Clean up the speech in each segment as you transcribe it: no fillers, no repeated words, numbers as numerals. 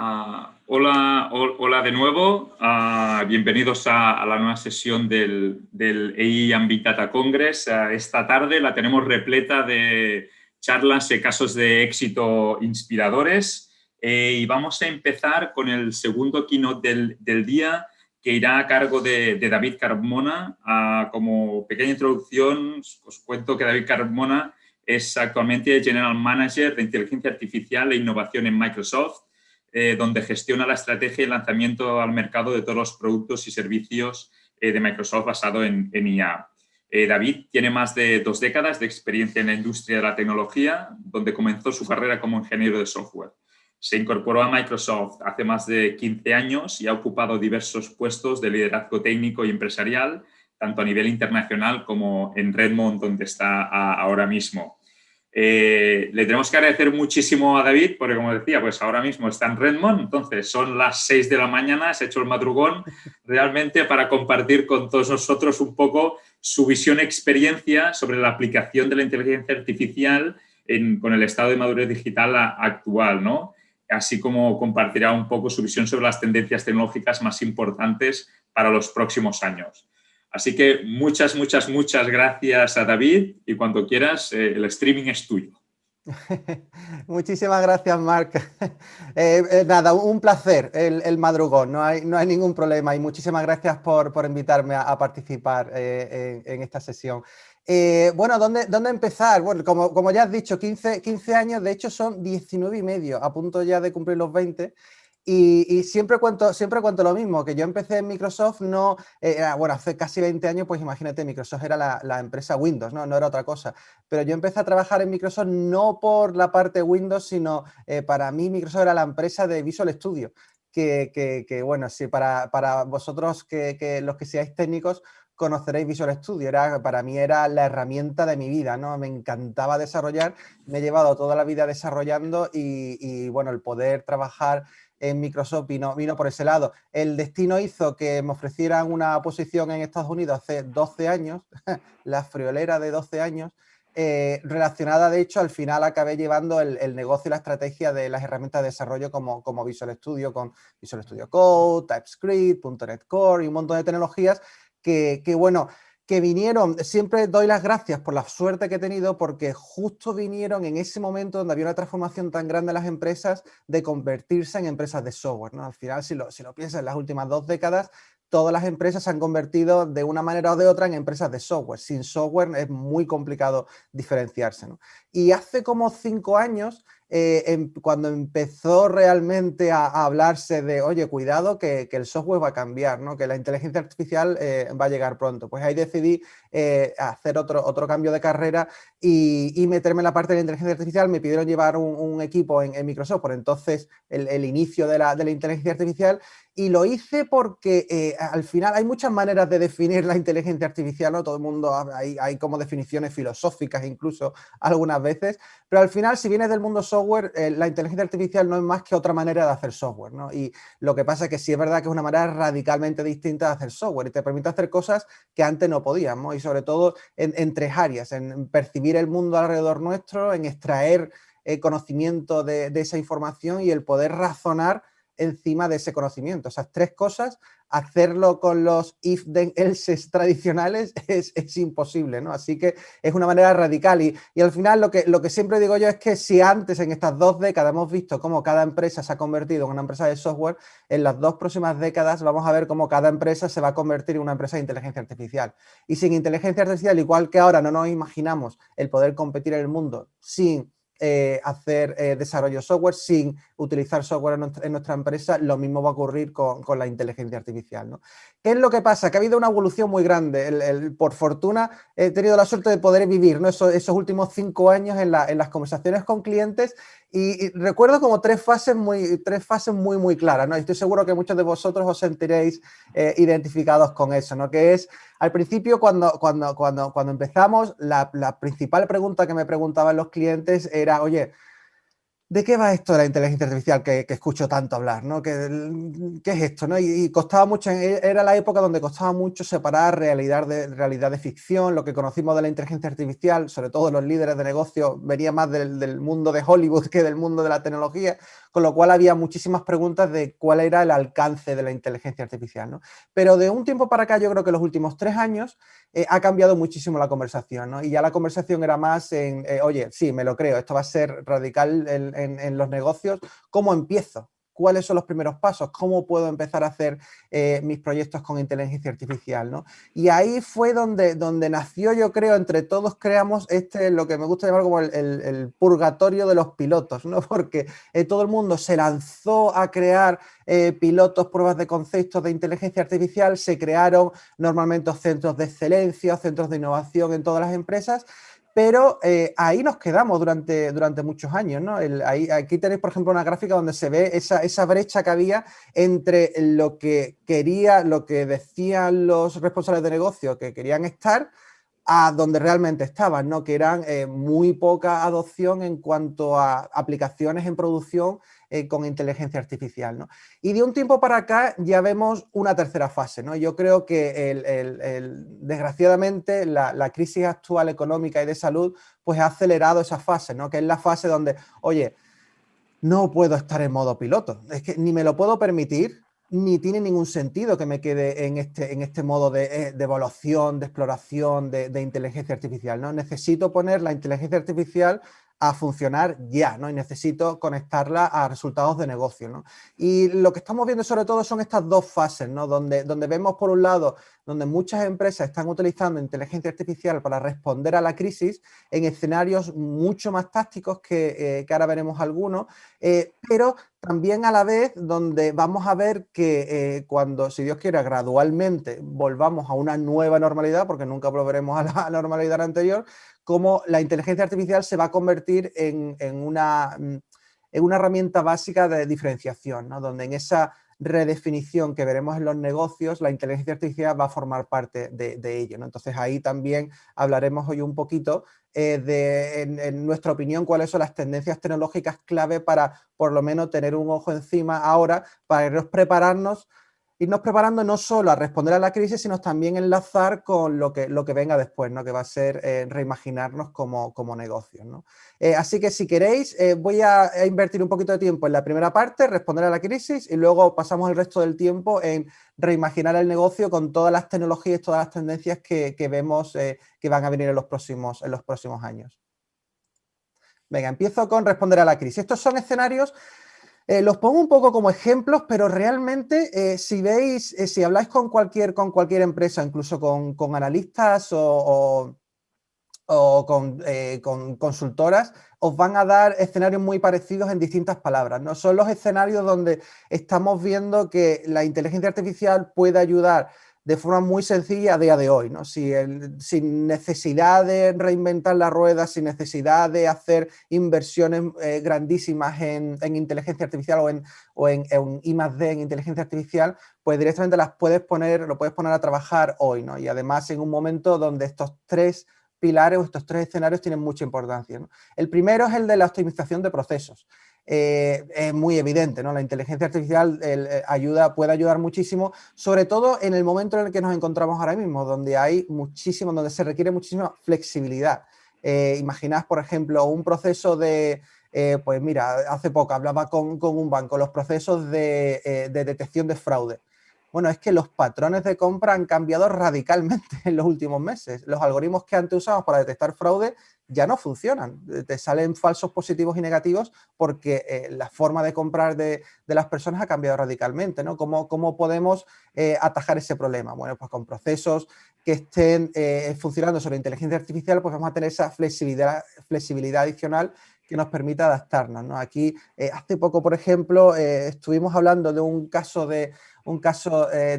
Hola de nuevo. Bienvenidos a la nueva sesión del AI and Big Data Congress. Esta tarde la tenemos repleta de charlas y casos de éxito inspiradores. Y vamos a empezar con el segundo keynote del día, que irá a cargo de David Carmona. Como pequeña introducción, os cuento que David Carmona es actualmente General Manager de Inteligencia Artificial e Innovación en Microsoft, donde gestiona la estrategia y lanzamiento al mercado de todos los productos y servicios de Microsoft basado en IA. David tiene más de 2 décadas de experiencia en la industria de la tecnología, donde comenzó su carrera como ingeniero de software. Se incorporó a Microsoft hace más de 15 años y ha ocupado diversos puestos de liderazgo técnico y empresarial, tanto a nivel internacional como en Redmond, donde está ahora mismo. Le tenemos que agradecer muchísimo a David, porque como decía, pues ahora mismo está en Redmond, entonces son las 6 de la mañana, se ha hecho el madrugón realmente para compartir con todos nosotros un poco su visión y experiencia sobre la aplicación de la inteligencia artificial con el estado de madurez digital actual, ¿no? Así como compartirá un poco su visión sobre las tendencias tecnológicas más importantes para los próximos años. Así que muchas gracias a David y cuando quieras, el streaming es tuyo. Muchísimas gracias, Marc. Nada, un placer el madrugón, no hay ningún problema y muchísimas gracias por invitarme a participar en esta sesión. Bueno, ¿dónde empezar? Bueno, como ya has dicho, 15 años, de hecho son 19 y medio, a punto ya de cumplir los 20. Y siempre cuento lo mismo, que yo empecé en Microsoft, bueno, hace casi 20 años, pues imagínate, Microsoft era la empresa Windows, no era otra cosa. Pero yo empecé a trabajar en Microsoft no por la parte Windows, sino para mí Microsoft era la empresa de Visual Studio, que bueno, sí, para vosotros los que seáis técnicos, conoceréis Visual Studio. Para mí era la herramienta de mi vida, ¿no? Me encantaba desarrollar, me he llevado toda la vida desarrollando y bueno, el poder trabajar en Microsoft vino por ese lado. El destino hizo que me ofrecieran una posición en Estados Unidos hace 12 años, la friolera de 12 años, relacionada, de hecho, al final acabé llevando el negocio y la estrategia de las herramientas de desarrollo como Visual Studio, con Visual Studio Code, TypeScript, .NET Core y un montón de tecnologías bueno, que vinieron. Siempre doy las gracias por la suerte que he tenido, porque justo vinieron en ese momento donde había una transformación tan grande en las empresas de convertirse en empresas de software, ¿no? Al final, si lo piensas, en las últimas 2 décadas, todas las empresas se han convertido de una manera o de otra en empresas de software. Sin software es muy complicado diferenciarse, ¿no? Y hace como 5 años, cuando empezó realmente a hablarse de, oye, cuidado que el software va a cambiar, ¿no? Que la inteligencia artificial va a llegar pronto. Pues ahí decidí hacer otro cambio de carrera y meterme en la parte de la inteligencia artificial. Me pidieron llevar un equipo en Microsoft, por entonces el inicio de la inteligencia artificial, y lo hice porque al final hay muchas maneras de definir la inteligencia artificial, ¿no? Todo el mundo, hay como definiciones filosóficas incluso algunas veces, pero al final, si vienes del mundo software, la inteligencia artificial no es más que otra manera de hacer software, ¿no? Y lo que pasa es que sí es verdad que es una manera radicalmente distinta de hacer software y te permite hacer cosas que antes no podíamos, y sobre todo en 3 áreas: en percibir el mundo alrededor nuestro, en extraer conocimiento de esa información y el poder razonar encima de ese conocimiento. Esas 3 cosas, hacerlo con los if, then, elses tradicionales es imposible, ¿no? Así que es una manera radical y al final lo que siempre digo yo es que si antes, en estas 2 décadas, hemos visto cómo cada empresa se ha convertido en una empresa de software, en las 2 próximas décadas vamos a ver cómo cada empresa se va a convertir en una empresa de inteligencia artificial. Y sin inteligencia artificial, igual que ahora no nos imaginamos el poder competir en el mundo sin hacer desarrollo software, sin utilizar software en nuestra empresa, lo mismo va a ocurrir con la inteligencia artificial, ¿no? ¿Qué es lo que pasa? Que ha habido una evolución muy grande. Por fortuna he tenido la suerte de poder vivir, ¿no? esos últimos 5 años en las conversaciones con clientes y recuerdo como 3 fases muy claras, ¿no? Y estoy seguro que muchos de vosotros os sentiréis identificados con eso, ¿no? Que es, al principio, cuando empezamos, la principal pregunta que me preguntaban los clientes era, oye, ¿de qué va esto de la inteligencia artificial que escucho tanto hablar, ¿no? ¿Qué es esto, no? Y costaba mucho, era la época donde costaba mucho separar realidad de ficción, lo que conocimos de la inteligencia artificial, sobre todo los líderes de negocio, venía más del mundo de Hollywood que del mundo de la tecnología, con lo cual había muchísimas preguntas de cuál era el alcance de la inteligencia artificial, ¿no? Pero de un tiempo para acá, yo creo que los últimos 3 años ha cambiado muchísimo la conversación, ¿no? Y ya la conversación era más en, oye, sí, me lo creo, esto va a ser radical en los negocios. ¿Cómo empiezo? ¿Cuáles son los primeros pasos? ¿Cómo puedo empezar a hacer mis proyectos con inteligencia artificial, ¿no? Y ahí fue donde nació, yo creo, entre todos creamos lo que me gusta llamar como el purgatorio de los pilotos, ¿no? Porque todo el mundo se lanzó a crear pilotos, pruebas de conceptos de inteligencia artificial, se crearon normalmente centros de excelencia, centros de innovación en todas las empresas, pero ahí nos quedamos durante muchos años, ¿no? Aquí tenéis, por ejemplo, una gráfica donde se ve esa brecha que había entre lo que decían los responsables de negocio que querían estar, a donde realmente estaban, ¿no? Que eran muy poca adopción en cuanto a aplicaciones en producción con inteligencia artificial, ¿no? Y de un tiempo para acá ya vemos una tercera fase, ¿no? Yo creo que desgraciadamente la crisis actual económica y de salud pues ha acelerado esa fase, ¿no? Que es la fase donde, oye, no puedo estar en modo piloto, es que ni me lo puedo permitir, ni tiene ningún sentido que me quede en este modo de evaluación, de exploración, de inteligencia artificial, ¿no? Necesito poner la inteligencia artificial a funcionar ya, ¿no? Y necesito conectarla a resultados de negocio, ¿no? Y lo que estamos viendo sobre todo son estas dos fases, ¿no? Donde vemos por un lado, donde muchas empresas están utilizando inteligencia artificial para responder a la crisis en escenarios mucho más tácticos que ahora veremos algunos, pero también a la vez donde vamos a ver que cuando, si Dios quiera, gradualmente volvamos a una nueva normalidad, porque nunca volveremos a la normalidad anterior, cómo la inteligencia artificial se va a convertir en una herramienta básica de diferenciación, ¿no? Donde en esa redefinición que veremos en los negocios, la inteligencia artificial va a formar parte de ello, ¿no? Entonces ahí también hablaremos hoy un poquito en nuestra opinión, cuáles son las tendencias tecnológicas clave para por lo menos tener un ojo encima ahora, para irnos preparando no solo a responder a la crisis, sino también enlazar con lo que venga después, ¿no? Que va a ser reimaginarnos como negocios, ¿no? Así que si queréis, voy a invertir un poquito de tiempo en la primera parte, responder a la crisis, y luego pasamos el resto del tiempo en reimaginar el negocio con todas las tecnologías, todas las tendencias que vemos que van a venir en los próximos años. Venga, empiezo con responder a la crisis. Estos son escenarios, los pongo un poco como ejemplos, pero realmente si veis, si habláis con cualquier empresa, incluso con analistas o con consultoras, os van a dar escenarios muy parecidos en distintas palabras, ¿no? Son los escenarios donde estamos viendo que la inteligencia artificial puede ayudar de forma muy sencilla a día de hoy, ¿no? Sin necesidad de reinventar la rueda, sin necesidad de hacer inversiones grandísimas en inteligencia artificial o en I+D en inteligencia artificial, pues directamente lo puedes poner a trabajar hoy, ¿no? Y además en un momento donde estos tres pilares o estos tres escenarios tienen mucha importancia, ¿no? El primero es el de la optimización de procesos. Es muy evidente, ¿no? La inteligencia artificial puede ayudar muchísimo, sobre todo en el momento en el que nos encontramos ahora mismo, donde donde se requiere muchísima flexibilidad. Imaginad, por ejemplo, un proceso pues mira, hace poco hablaba con un banco, los procesos de detección de fraude. Bueno, es que los patrones de compra han cambiado radicalmente en los últimos meses. Los algoritmos que antes usábamos para detectar fraude ya no funcionan. Te salen falsos positivos y negativos porque la forma de comprar de las personas ha cambiado radicalmente, ¿no? ¿Cómo podemos atajar ese problema? Bueno, pues con procesos que estén funcionando sobre inteligencia artificial, pues vamos a tener esa flexibilidad adicional que nos permita adaptarnos, ¿no? Aquí, hace poco, por ejemplo, estuvimos hablando de un caso de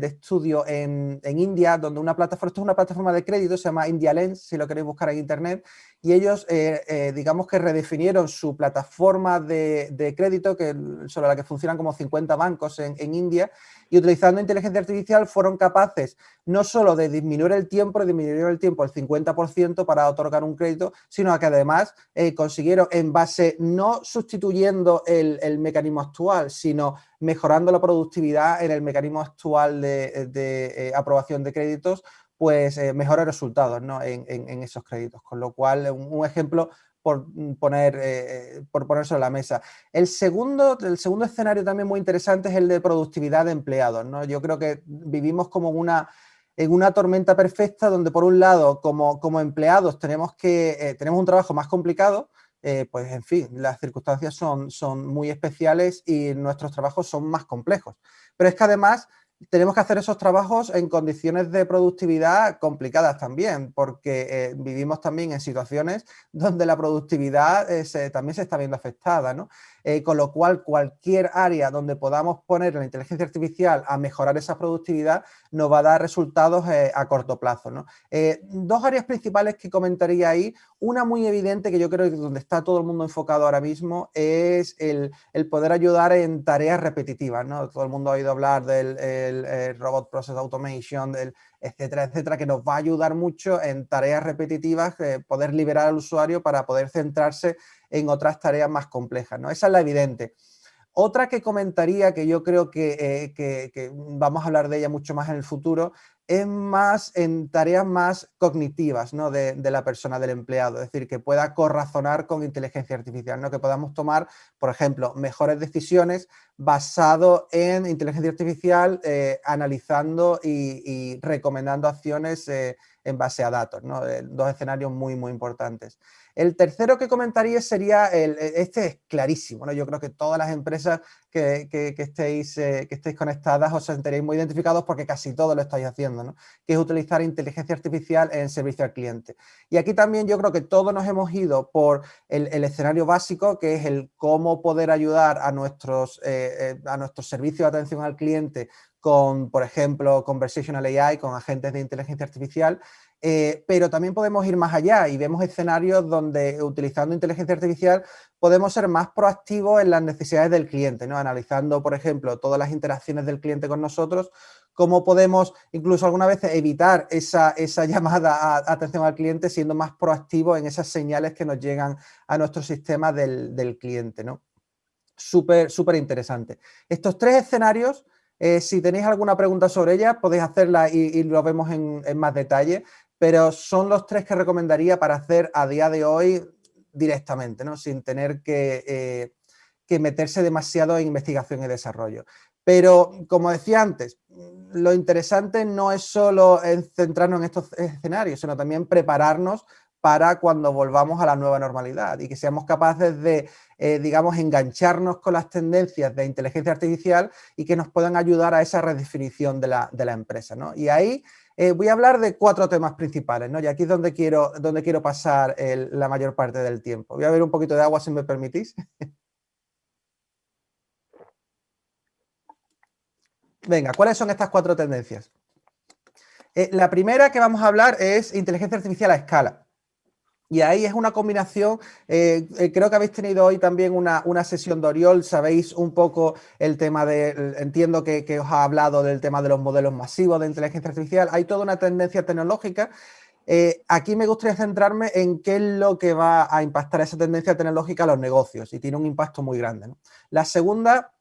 estudio en India, donde esto es una plataforma de crédito, se llama India Lens, si lo queréis buscar en internet, y ellos, digamos que redefinieron su plataforma de crédito, sobre la que funcionan como 50 bancos en India, y utilizando inteligencia artificial fueron capaces no solo de disminuir el tiempo el 50% para otorgar un crédito, sino que además consiguieron, en base, no sustituyendo el mecanismo actual, sino mejorando la productividad en el mecanismo actual de aprobación de créditos, pues mejores resultados, ¿no? en esos créditos. Con lo cual, un ejemplo por poner sobre la mesa. El segundo escenario también muy interesante es el de productividad de empleados, ¿no? Yo creo que vivimos como en una tormenta perfecta donde, por un lado, como empleados tenemos un trabajo más complicado, pues en fin, las circunstancias son muy especiales y nuestros trabajos son más complejos. Pero es que además tenemos que hacer esos trabajos en condiciones de productividad complicadas también, porque vivimos también en situaciones donde la productividad también se está viendo afectada, ¿no? Con lo cual, cualquier área donde podamos poner la inteligencia artificial a mejorar esa productividad nos va a dar resultados a corto plazo, ¿no? Dos áreas principales que comentaría ahí. Una muy evidente, que yo creo que es donde está todo el mundo enfocado ahora mismo, es el poder ayudar en tareas repetitivas, ¿no? Todo el mundo ha oído hablar del Robot Process Automation, etcétera, etcétera, que nos va a ayudar mucho en tareas repetitivas, poder liberar al usuario para poder centrarse en otras tareas más complejas, ¿no? Esa es la evidente. Otra que comentaría, que yo creo que vamos a hablar de ella mucho más en el futuro, es más en tareas más cognitivas, ¿no? de la persona, del empleado, es decir, que pueda corrazonar con inteligencia artificial, ¿no? Que podamos tomar, por ejemplo, mejores decisiones basado en inteligencia artificial, analizando y recomendando acciones en base a datos, ¿no? Dos escenarios muy, muy importantes. El tercero que comentaría sería, este es clarísimo, ¿no? Yo creo que todas las empresas que estéis conectadas os sentiréis muy identificados porque casi todo lo estáis haciendo, ¿no? Que es utilizar inteligencia artificial en servicio al cliente. Y aquí también yo creo que todos nos hemos ido por el escenario básico, que es el cómo poder ayudar a nuestros servicios de atención al cliente con, por ejemplo, Conversational AI, con agentes de inteligencia artificial. Pero también podemos ir más allá y vemos escenarios donde, utilizando inteligencia artificial, podemos ser más proactivos en las necesidades del cliente, ¿no? Analizando, por ejemplo, todas las interacciones del cliente con nosotros, cómo podemos incluso algunas veces evitar esa llamada a atención al cliente, siendo más proactivos en esas señales que nos llegan a nuestro sistema del cliente, ¿no? Súper, súper interesante. Estos tres escenarios, si tenéis alguna pregunta sobre ellas, podéis hacerla y lo vemos en más detalle, pero son los tres que recomendaría para hacer a día de hoy directamente, ¿no? Sin tener que meterse demasiado en investigación y desarrollo. Pero, como decía antes, lo interesante no es solo centrarnos en estos escenarios, sino también prepararnos para cuando volvamos a la nueva normalidad y que seamos capaces de, digamos, engancharnos con las tendencias de inteligencia artificial y que nos puedan ayudar a esa redefinición de la empresa, ¿no? Y ahí voy a hablar de 4 temas principales, ¿no? Y aquí es donde quiero pasar la mayor parte del tiempo. Voy a beber un poquito de agua, si me permitís. Venga, ¿cuáles son estas 4 tendencias? La primera que vamos a hablar es inteligencia artificial a escala. Y ahí es una combinación, creo que habéis tenido hoy también una sesión de Oriol, sabéis un poco el tema entiendo que os ha hablado del tema de los modelos masivos de inteligencia artificial, hay toda una tendencia tecnológica. Aquí me gustaría centrarme en qué es lo que va a impactar esa tendencia tecnológica a los negocios y tiene un impacto muy grande, ¿no? La segunda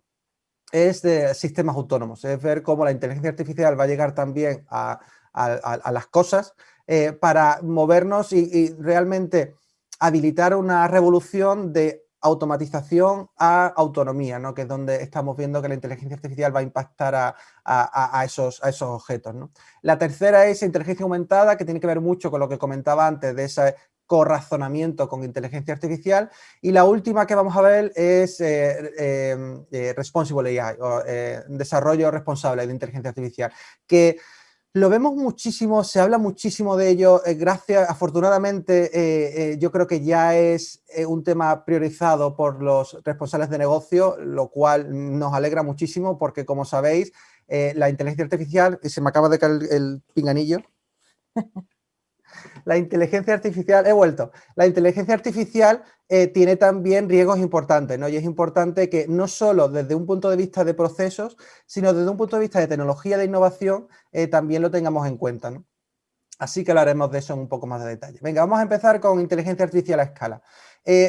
es de sistemas autónomos, es ver cómo la inteligencia artificial va a llegar también a las cosas para movernos y realmente habilitar una revolución de automatización a autonomía, ¿no? Que es donde estamos viendo que la inteligencia artificial va a impactar a esos objetos, ¿no? La tercera es inteligencia aumentada, que tiene que ver mucho con lo que comentaba antes de ese corrazonamiento con inteligencia artificial. Y la última que vamos a ver es Responsible AI, o desarrollo responsable de inteligencia artificial, que lo vemos muchísimo, se habla muchísimo de ello, afortunadamente, yo creo que ya es un tema priorizado por los responsables de negocio, lo cual nos alegra muchísimo porque, como sabéis, la inteligencia artificial, y se me acaba de caer el pinganillo, La inteligencia artificial, he vuelto. La inteligencia artificial tiene también riesgos importantes, ¿no? Y es importante que no solo desde un punto de vista de procesos, sino desde un punto de vista de tecnología de innovación, también lo tengamos en cuenta, ¿no? Así que hablaremos de eso en un poco más de detalle. Venga, vamos a empezar con inteligencia artificial a escala.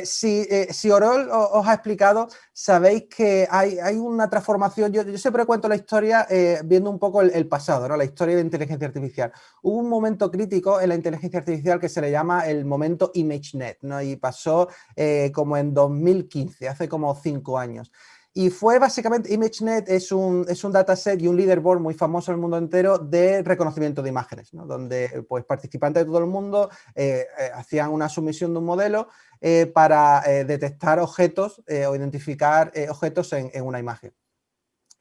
Si Oriol os ha explicado, sabéis que hay una transformación. Yo siempre cuento la historia viendo un poco el pasado, ¿no? La historia de inteligencia artificial. Hubo un momento crítico en la inteligencia artificial que se le llama el momento ImageNet, ¿no? Y pasó como en 2015, hace como 5 años. Y fue básicamente, ImageNet es un dataset y un leaderboard muy famoso en el mundo entero de reconocimiento de imágenes, ¿no? Donde pues, participantes de todo el mundo hacían una sumisión de un modelo para detectar objetos o identificar objetos en una imagen.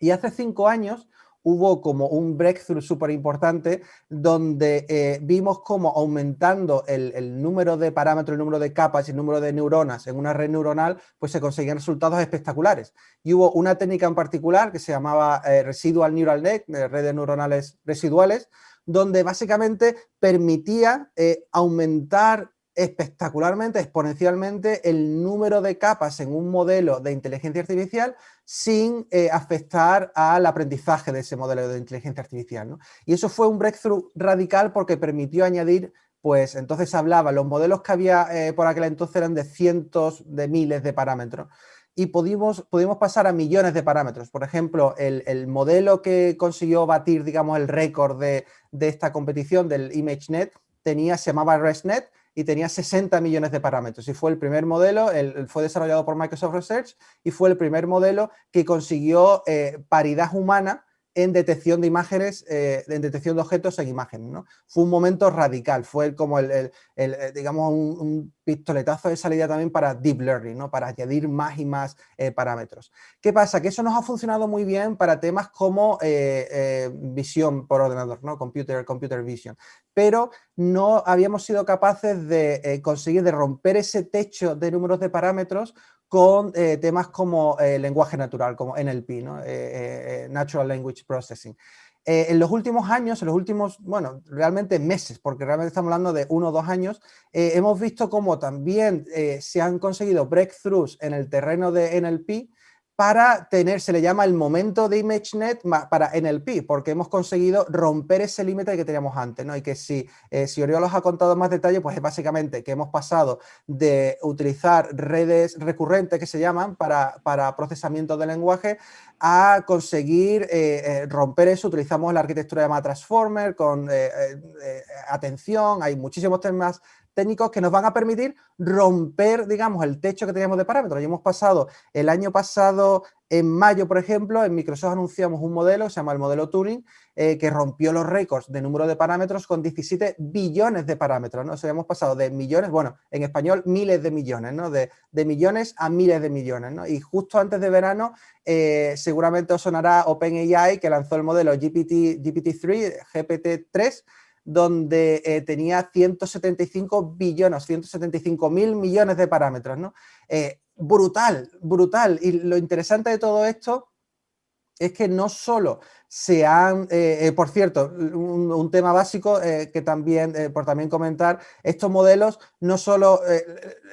Y hace 5 años hubo como un breakthrough súper importante donde vimos cómo aumentando el número de parámetros, el número de capas y el número de neuronas en una red neuronal, pues se conseguían resultados espectaculares. Y hubo una técnica en particular que se llamaba Residual Neural Net, redes neuronales residuales, donde básicamente permitía aumentar espectacularmente, exponencialmente, el número de capas en un modelo de inteligencia artificial sin afectar al aprendizaje de ese modelo de inteligencia artificial, ¿no? Y eso fue un breakthrough radical porque permitió añadir, pues entonces hablaba, los modelos que había por aquel entonces eran de cientos de miles de parámetros y pudimos pasar a millones de parámetros. Por ejemplo, el modelo que consiguió batir, digamos, el récord de esta competición del ImageNet se llamaba ResNet, y tenía 60 millones de parámetros. Y fue el primer modelo, fue desarrollado por Microsoft Research y fue el primer modelo que consiguió paridad humana en detección de imágenes, en detección de objetos en imágenes, ¿no? Fue un momento radical, fue como digamos, un pistoletazo de salida también para Deep Learning, ¿no? Para añadir más y más parámetros. ¿Qué pasa? Que eso nos ha funcionado muy bien para temas como visión por ordenador, ¿no? Computer vision. Pero no habíamos sido capaces de conseguir de romper ese techo de números de parámetros con temas como lenguaje natural, como NLP, ¿no? Natural Language Processing. En los últimos años, bueno, realmente meses, porque realmente estamos hablando de 1 o 2 años, hemos visto cómo también se han conseguido breakthroughs en el terreno de NLP para se le llama el momento de ImageNet para NLP, porque hemos conseguido romper ese límite que teníamos antes, ¿no? Y que si Oriol os ha contado más detalles, pues es básicamente que hemos pasado de utilizar redes recurrentes que se llaman para procesamiento de lenguaje a conseguir romper eso. Utilizamos la arquitectura llamada Transformer con atención, hay muchísimos temas técnicos que nos van a permitir romper, digamos, el techo que teníamos de parámetros. Y hemos pasado, el año pasado, en mayo, por ejemplo, en Microsoft anunciamos un modelo, se llama el modelo Turing, que rompió los récords de número de parámetros con 17 billones de parámetros, ¿no? O sea, hemos pasado de millones, bueno, en español, miles de millones, ¿no? De millones a miles de millones, ¿no? Y justo antes de verano, seguramente os sonará OpenAI, que lanzó el modelo GPT-3, GPT-3, donde tenía 175 billones, 175.000 millones de parámetros, ¿no? Brutal, brutal. Y lo interesante de todo esto es que no solo se han, por cierto, un tema básico que también, por también comentar, estos modelos, no solo,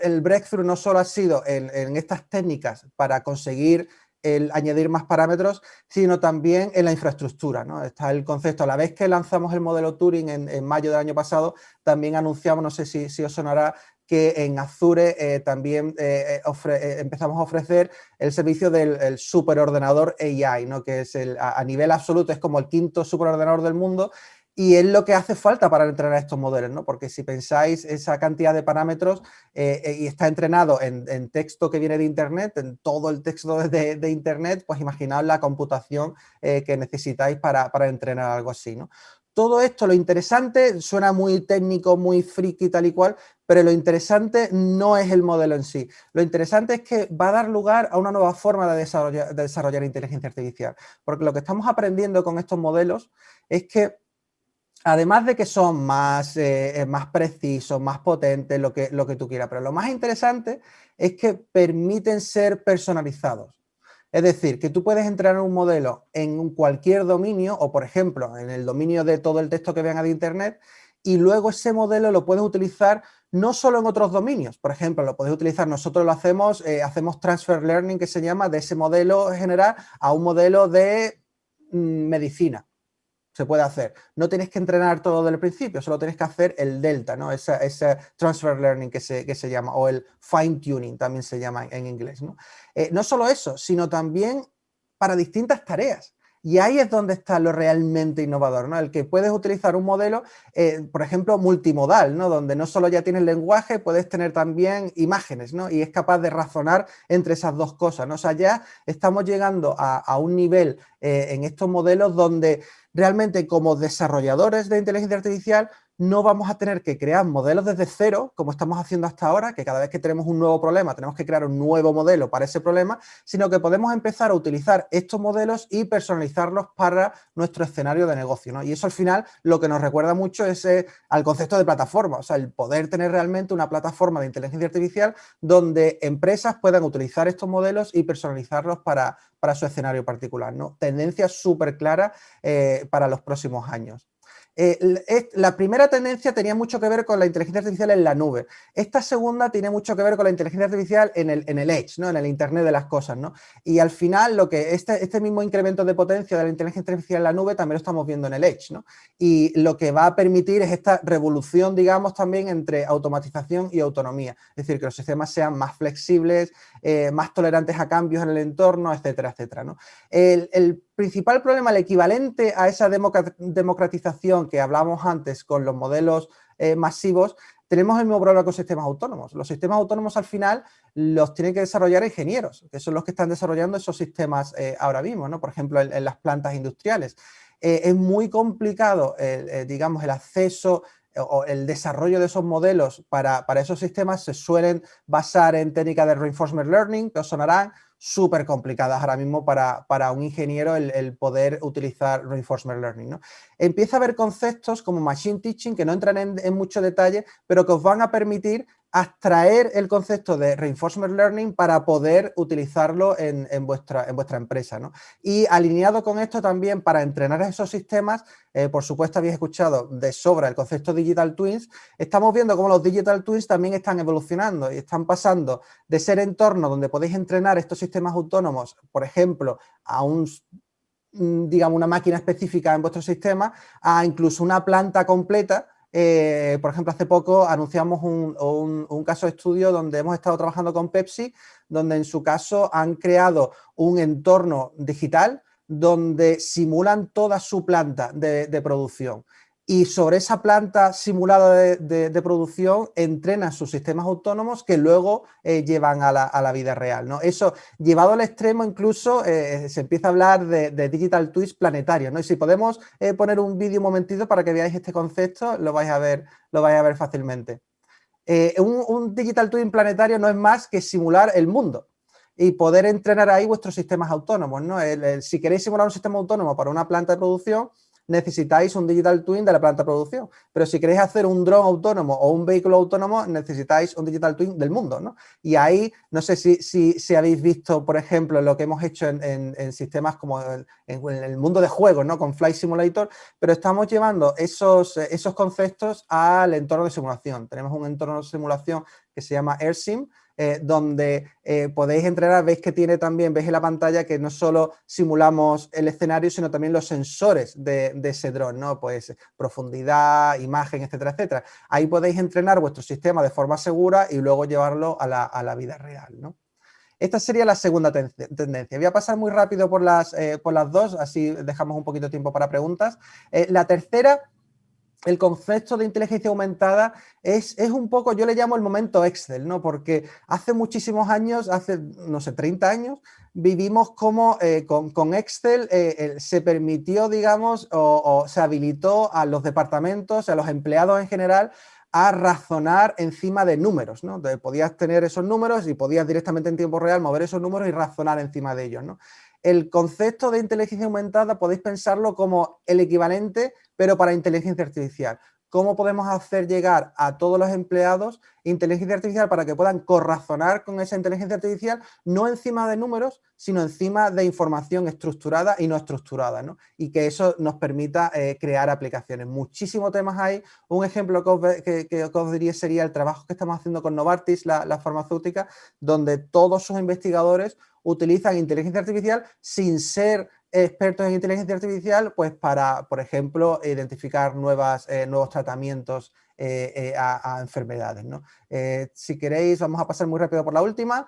el breakthrough no solo ha sido en estas técnicas para conseguir el añadir más parámetros, sino también en la infraestructura, ¿no? Está el concepto, a la vez que lanzamos el modelo Turing en mayo del año pasado, también anunciamos, no sé si os sonará, que en Azure también empezamos a ofrecer el servicio del superordenador AI, ¿no? Que es a nivel absoluto es como el 5.º superordenador del mundo, y es lo que hace falta para entrenar estos modelos, ¿no? Porque si pensáis esa cantidad de parámetros y está entrenado en texto que viene de Internet, en todo el texto de Internet, pues imaginaos la computación que necesitáis para entrenar algo así, ¿no? Todo esto, lo interesante, suena muy técnico, muy friki, tal y cual, pero lo interesante no es el modelo en sí. Lo interesante es que va a dar lugar a una nueva forma de desarrollar inteligencia artificial. Porque lo que estamos aprendiendo con estos modelos es que, además de que son más precisos, más potentes, lo que tú quieras, pero lo más interesante es que permiten ser personalizados. Es decir, que tú puedes entrenar un modelo en cualquier dominio, o por ejemplo, en el dominio de todo el texto que venga de Internet, y luego ese modelo lo puedes utilizar no solo en otros dominios. Por ejemplo, lo podéis utilizar, nosotros lo hacemos, hacemos transfer learning, que se llama, de ese modelo general a un modelo de medicina. Se puede hacer. No tienes que entrenar todo desde el principio, solo tienes que hacer el delta, ¿no? Ese transfer learning que se llama, o el fine tuning también se llama en inglés, ¿no? No solo eso, sino también para distintas tareas. Y ahí es donde está lo realmente innovador, ¿no? El que puedes utilizar un modelo, por ejemplo, multimodal, ¿no? Donde no solo ya tienes lenguaje, puedes tener también imágenes, ¿no? Y es capaz de razonar entre esas dos cosas, ¿no? O sea, ya estamos llegando a un nivel en estos modelos donde realmente como desarrolladores de inteligencia artificial no vamos a tener que crear modelos desde cero, como estamos haciendo hasta ahora, que cada vez que tenemos un nuevo problema tenemos que crear un nuevo modelo para ese problema, sino que podemos empezar a utilizar estos modelos y personalizarlos para nuestro escenario de negocio, ¿no? Y eso al final lo que nos recuerda mucho es al concepto de plataforma, o sea, el poder tener realmente una plataforma de inteligencia artificial donde empresas puedan utilizar estos modelos y personalizarlos para su escenario particular, ¿no? Tendencia súper clara para los próximos años. La primera tendencia tenía mucho que ver con la inteligencia artificial en la nube. Esta segunda tiene mucho que ver con la inteligencia artificial en el edge, ¿no? En el Internet de las cosas, ¿no? Y al final, lo que este mismo incremento de potencia de la inteligencia artificial en la nube también lo estamos viendo en el edge, ¿no? Y lo que va a permitir es esta revolución, digamos, también entre automatización y autonomía. Es decir, que los sistemas sean más flexibles, más tolerantes a cambios en el entorno, etcétera, etcétera, ¿no? El principal problema, el equivalente a esa democratización que hablábamos antes con los modelos masivos, tenemos el mismo problema con sistemas autónomos. Los sistemas autónomos al final los tienen que desarrollar ingenieros, que son los que están desarrollando esos sistemas ahora mismo, ¿no? Por ejemplo, en las plantas industriales. Es muy complicado, digamos, el acceso o el desarrollo de esos modelos para esos sistemas. Se suelen basar en técnicas de reinforcement learning, que os sonarán, súper complicadas ahora mismo para un ingeniero el poder utilizar reinforcement learning, ¿no? Empieza a haber conceptos como machine teaching que no entran en mucho detalle, pero que os van a permitir abstraer el concepto de reinforcement learning para poder utilizarlo en vuestra empresa, ¿no? Y alineado con esto también, para entrenar esos sistemas, por supuesto habéis escuchado de sobra el concepto digital twins. Estamos viendo cómo los digital twins también están evolucionando y están pasando de ser entornos donde podéis entrenar estos sistemas autónomos, por ejemplo, a digamos, una máquina específica en vuestro sistema, a incluso una planta completa. Por ejemplo, hace poco anunciamos un caso de estudio donde hemos estado trabajando con Pepsi, donde en su caso han creado un entorno digital donde simulan toda su planta de producción. Y sobre esa planta simulada de producción entrenan sus sistemas autónomos que luego llevan a la vida real, ¿no? Eso, llevado al extremo, incluso se empieza a hablar de digital twins planetarios, ¿no? Y si podemos poner un vídeo un momentito para que veáis este concepto, lo vais a ver fácilmente. Un digital twin planetario no es más que simular el mundo y poder entrenar ahí vuestros sistemas autónomos, ¿no? Si queréis simular un sistema autónomo para una planta de producción, necesitáis un digital twin de la planta de producción. Pero si queréis hacer un dron autónomo o un vehículo autónomo, necesitáis un digital twin del mundo, ¿no? Y ahí, no sé si habéis visto, por ejemplo, lo que hemos hecho en sistemas como en el mundo de juegos, ¿no? Con Flight Simulator, pero estamos llevando esos conceptos al entorno de simulación. Tenemos un entorno de simulación que se llama AirSim, donde podéis entrenar. Veis que tiene también, veis en la pantalla que no solo simulamos el escenario, sino también los sensores de ese dron, ¿no? Pues profundidad, imagen, etcétera, etcétera. Ahí podéis entrenar vuestro sistema de forma segura y luego llevarlo a la vida real, ¿no? Esta sería la segunda tendencia. Voy a pasar muy rápido por las dos, así dejamos un poquito de tiempo para preguntas. La tercera, el concepto de inteligencia aumentada es un poco, yo le llamo el momento Excel, ¿no? Porque hace muchísimos años, hace, no sé, 30 años, vivimos como con Excel se permitió, digamos, o se habilitó a los departamentos, a los empleados en general, a razonar encima de números, ¿no? Entonces, podías tener esos números y podías directamente en tiempo real mover esos números y razonar encima de ellos, ¿no? El concepto de inteligencia aumentada podéis pensarlo como el equivalente, pero para inteligencia artificial. cómo podemos hacer llegar a todos los empleados inteligencia artificial para que puedan corrazonar con esa inteligencia artificial, no encima de números, sino encima de información estructurada y no estructurada, ¿no? Y que eso nos permita crear aplicaciones. Muchísimos temas hay. Un ejemplo que os diría sería el trabajo que estamos haciendo con Novartis, la farmacéutica, donde todos sus investigadores utilizan inteligencia artificial sin ser expertos en inteligencia artificial, pues para, por ejemplo, identificar nuevos tratamientos a enfermedades, ¿no? Si queréis, vamos a pasar muy rápido por la última.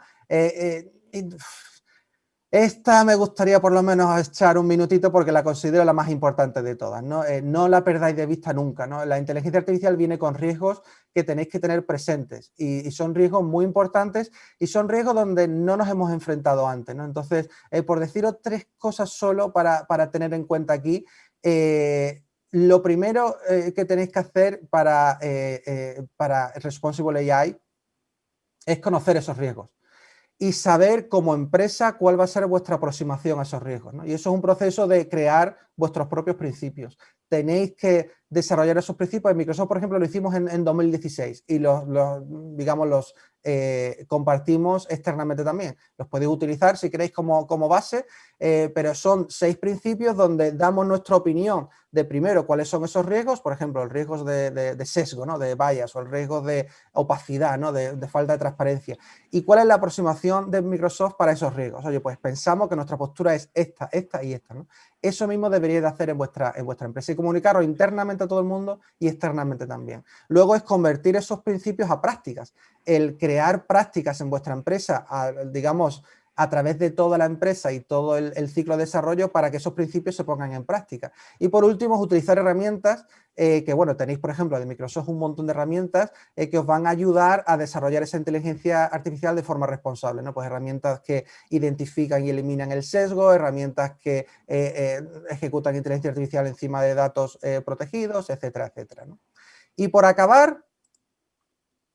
Esta me gustaría por lo menos echar un minutito porque la considero la más importante de todas, ¿no? No la perdáis de vista nunca, ¿no? La inteligencia artificial viene con riesgos que tenéis que tener presentes y son riesgos muy importantes y son riesgos donde no nos hemos enfrentado antes, ¿no? Entonces, por deciros 3 cosas solo para tener en cuenta aquí, lo primero que tenéis que hacer para Responsible AI es conocer esos riesgos y saber como empresa cuál va a ser vuestra aproximación a esos riesgos, ¿no? Y eso es un proceso de crear vuestros propios principios. Tenéis que desarrollar esos principios. En Microsoft, por ejemplo, lo hicimos en 2016 y los compartimos externamente también. Los podéis utilizar si queréis como base, pero son 6 principios donde damos nuestra opinión de primero cuáles son esos riesgos, por ejemplo, el riesgo de sesgo, ¿no? De bias, o el riesgo de opacidad, ¿no? De falta de transparencia. ¿Y cuál es la aproximación de Microsoft para esos riesgos? Oye, pues pensamos que nuestra postura es esta, esta y esta, ¿no? Eso mismo deberíais de hacer en vuestra empresa y comunicaros internamente a todo el mundo y externamente también. Luego es convertir esos principios a prácticas. El crear prácticas en vuestra empresa, digamos, a través de toda la empresa y todo el ciclo de desarrollo para que esos principios se pongan en práctica. Y por último, es utilizar herramientas que, bueno, tenéis, por ejemplo, de Microsoft un montón de herramientas que os van a ayudar a desarrollar esa inteligencia artificial de forma responsable, ¿no? Pues herramientas que identifican y eliminan el sesgo, herramientas que ejecutan inteligencia artificial encima de datos protegidos, etcétera, etcétera, ¿no? Y por acabar,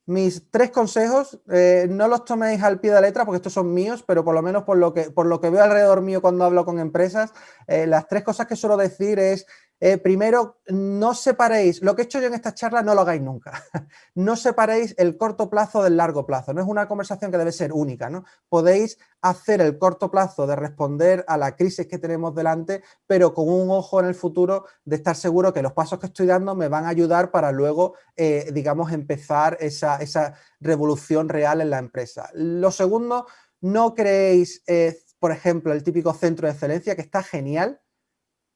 mis 3 consejos, no los toméis al pie de la letra porque estos son míos, pero por lo menos por lo que veo alrededor mío cuando hablo con empresas, las 3 cosas que suelo decir es, primero, no separéis, lo que he hecho yo en esta charla no lo hagáis nunca, no separéis el corto plazo del largo plazo, no es una conversación que debe ser única, ¿no? Podéis hacer el corto plazo de responder a la crisis que tenemos delante, pero con un ojo en el futuro de estar seguro que los pasos que estoy dando me van a ayudar para luego, digamos, empezar esa revolución real en la empresa. Lo segundo, no creéis, por ejemplo, el típico centro de excelencia, que está genial,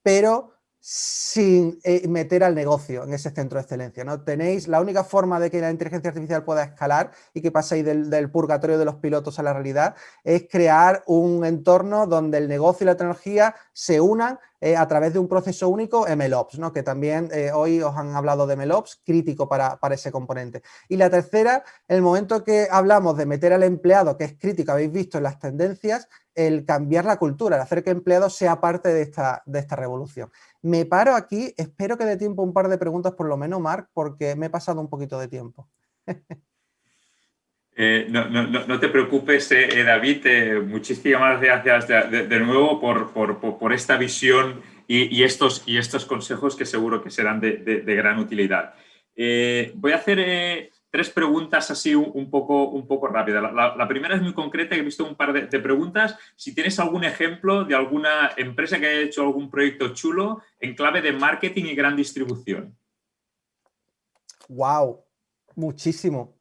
pero sin meter al negocio en ese centro de excelencia, ¿no? Tenéis la única forma de que la inteligencia artificial pueda escalar y que paséis del purgatorio de los pilotos a la realidad es crear un entorno donde el negocio y la tecnología se unan a través de un proceso único MLOps, ¿no? Que también hoy os han hablado de MLOps, crítico para ese componente. Y la tercera, el momento que hablamos de meter al empleado, que es crítico, habéis visto en las tendencias, el cambiar la cultura, el hacer que el empleado sea parte de esta revolución. Me paro aquí, espero que dé tiempo un par de preguntas por lo menos, Marc, porque me he pasado un poquito de tiempo. No te preocupes, David, muchísimas gracias de nuevo por esta visión y estos consejos que seguro que serán de gran utilidad. Voy a hacer 3 preguntas así un poco rápidas. La primera es muy concreta, he visto un par de preguntas. Si tienes algún ejemplo de alguna empresa que haya hecho algún proyecto chulo en clave de marketing y gran distribución. ¡Wow! Muchísimo.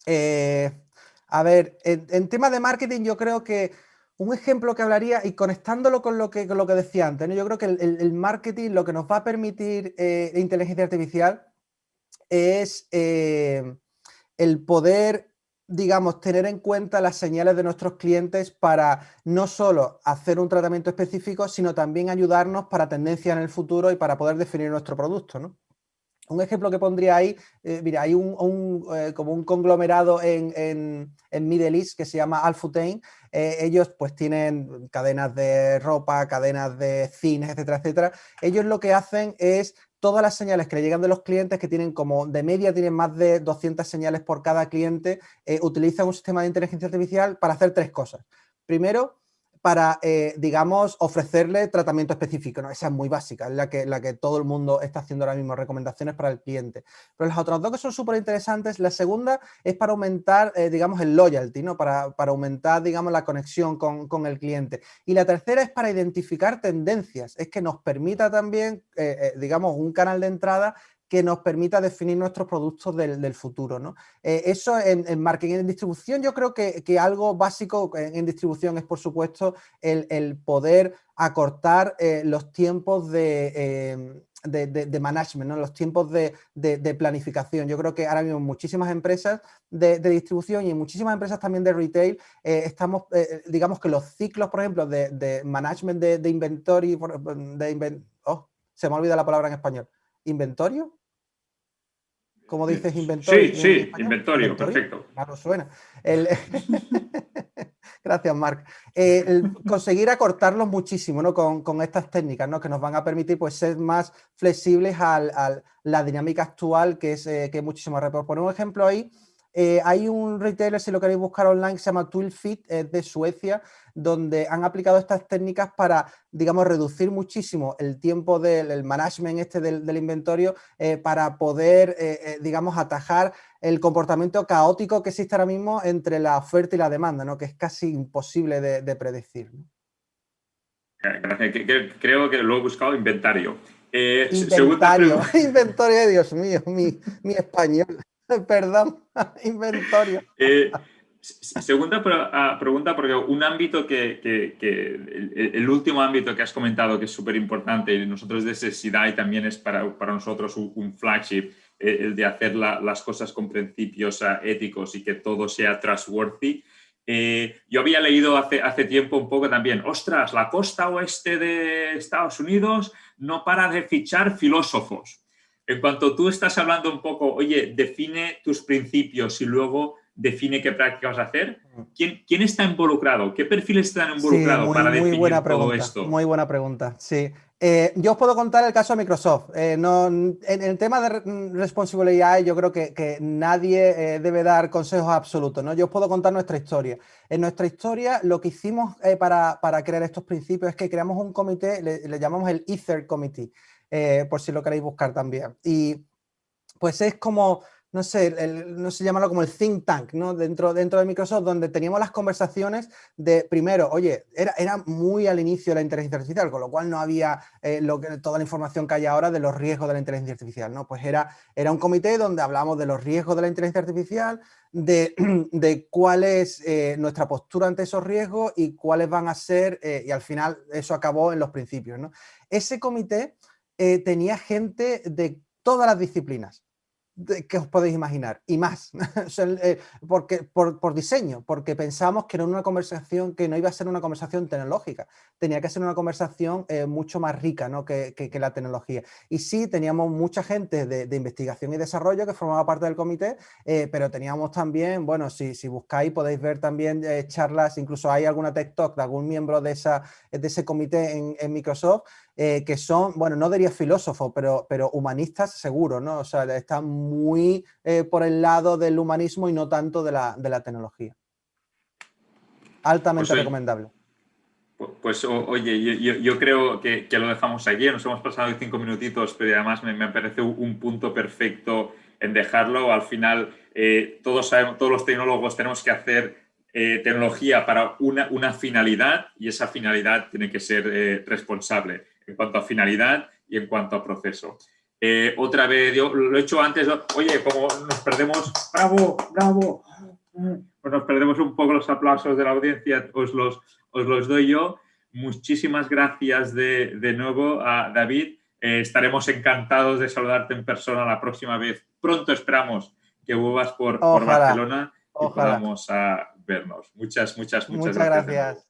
A ver, en tema de marketing yo creo que un ejemplo que hablaría y conectándolo con lo que decía antes, ¿no? Yo creo que el marketing lo que nos va a permitir inteligencia artificial es el poder, digamos, tener en cuenta las señales de nuestros clientes para no solo hacer un tratamiento específico, sino también ayudarnos para tendencias en el futuro y para poder definir nuestro producto, ¿no? Un ejemplo que pondría ahí, mira, hay como un conglomerado en Middle East que se llama Al-Futtaim. Ellos pues tienen cadenas de ropa, cadenas de cines, etcétera, etcétera. Ellos lo que hacen es todas las señales que le llegan de los clientes, que tienen como de media, tienen más de 200 señales por cada cliente, utilizan un sistema de inteligencia artificial para hacer 3 cosas. Primero, para, digamos, ofrecerle tratamiento específico, ¿no? Esa es muy básica, es la que todo el mundo está haciendo ahora mismo, recomendaciones para el cliente. Pero las otras dos que son súper interesantes, la segunda es para aumentar, digamos, el loyalty, ¿no? Para aumentar, digamos, la conexión con el cliente. Y la tercera es para identificar tendencias, es que nos permita también, digamos, un canal de entrada que nos permita definir nuestros productos del futuro, ¿no? Eso en marketing. En distribución yo creo que algo básico en distribución es, por supuesto, el poder acortar los tiempos de management, ¿no? Los tiempos de planificación. Yo creo que ahora mismo en muchísimas empresas de distribución y en muchísimas empresas también de retail estamos, digamos que los ciclos, por ejemplo, de management de inventory, se me olvida la palabra en español. ¿Inventorio? ¿Cómo dices inventory Sí, en sí, español? inventario, ¿Inventorio? perfecto. Claro, suena. El... Gracias, Marc. Conseguir acortarlos muchísimo, ¿no? Con estas técnicas, ¿no? Que nos van a permitir pues, ser más flexibles a la dinámica actual, que es muchísimo rápido. Por poner un ejemplo ahí, hay un retailer, si lo queréis buscar online, que se llama Twilfit, es de Suecia, donde han aplicado estas técnicas para, digamos, reducir muchísimo el tiempo del management del inventario para poder, digamos, atajar el comportamiento caótico que existe ahora mismo entre la oferta y la demanda, ¿no? Que es casi imposible de predecir, ¿no? Gracias. Creo que lo he buscado inventario. Segunda Inventario, pregunta. inventario, Dios mío, mi español, perdón, inventario. Segunda pregunta, porque un ámbito el último ámbito que has comentado que es súper importante y nosotros desde SIDAI también es para nosotros un flagship, el de hacer las cosas con principios éticos y que todo sea trustworthy. Yo había leído hace tiempo un poco también, ostras, la costa oeste de Estados Unidos no para de fichar filósofos. En cuanto tú estás hablando un poco, oye, define tus principios y luego define qué prácticas vas a hacer. ¿Quién está involucrado? ¿Qué perfiles están Sí, involucrados para muy buena definir todo pregunta, esto? muy buena pregunta, sí. Yo os puedo contar el caso de Microsoft. En el tema de Responsible AI yo creo que nadie debe dar consejos absolutos, ¿no? Yo os puedo contar nuestra historia. En nuestra historia lo que hicimos para crear estos principios es que creamos un comité, le llamamos el Ether Committee, por si lo queréis buscar también. Y pues es como, no sé, no sé llamarlo como el think tank, ¿no? Dentro de Microsoft, donde teníamos las conversaciones de, primero, oye, era muy al inicio de la inteligencia artificial, con lo cual no había toda la información que hay ahora de los riesgos de la inteligencia artificial, ¿no? Pues era un comité donde hablamos de los riesgos de la inteligencia artificial, de cuál es nuestra postura ante esos riesgos y cuáles van a ser, y al final eso acabó en los principios, ¿no? Ese comité tenía gente de todas las disciplinas que os podéis imaginar, y más, porque, por diseño, porque pensamos que era una conversación que no iba a ser una conversación tecnológica, tenía que ser una conversación mucho más rica, ¿no? que la tecnología. Y sí, teníamos mucha gente de investigación y desarrollo que formaba parte del comité, pero teníamos también, bueno, si buscáis podéis ver también charlas, incluso hay alguna TED Talk de algún miembro de ese comité en Microsoft, que son, bueno, no diría filósofos, pero humanistas seguro, ¿no? O sea, están muy por el lado del humanismo y no tanto de la tecnología. Pues, Altamente recomendable. oye, yo creo que lo dejamos aquí. Nos hemos pasado 5 minutitos, pero además me parece un punto perfecto en dejarlo. Al final, todos los tecnólogos tenemos que hacer tecnología para una finalidad y esa finalidad tiene que ser responsable en cuanto a finalidad y en cuanto a proceso. Otra vez, yo lo he hecho antes, oye, como nos perdemos, bravo, bravo, pues nos perdemos un poco los aplausos de la audiencia, os los doy yo. Muchísimas gracias de nuevo a David. Estaremos encantados de saludarte en persona la próxima vez. Pronto esperamos que vuelvas por Ojalá, Barcelona y ojalá. podamos vernos. Muchas Muchas gracias de nuevo. gracias.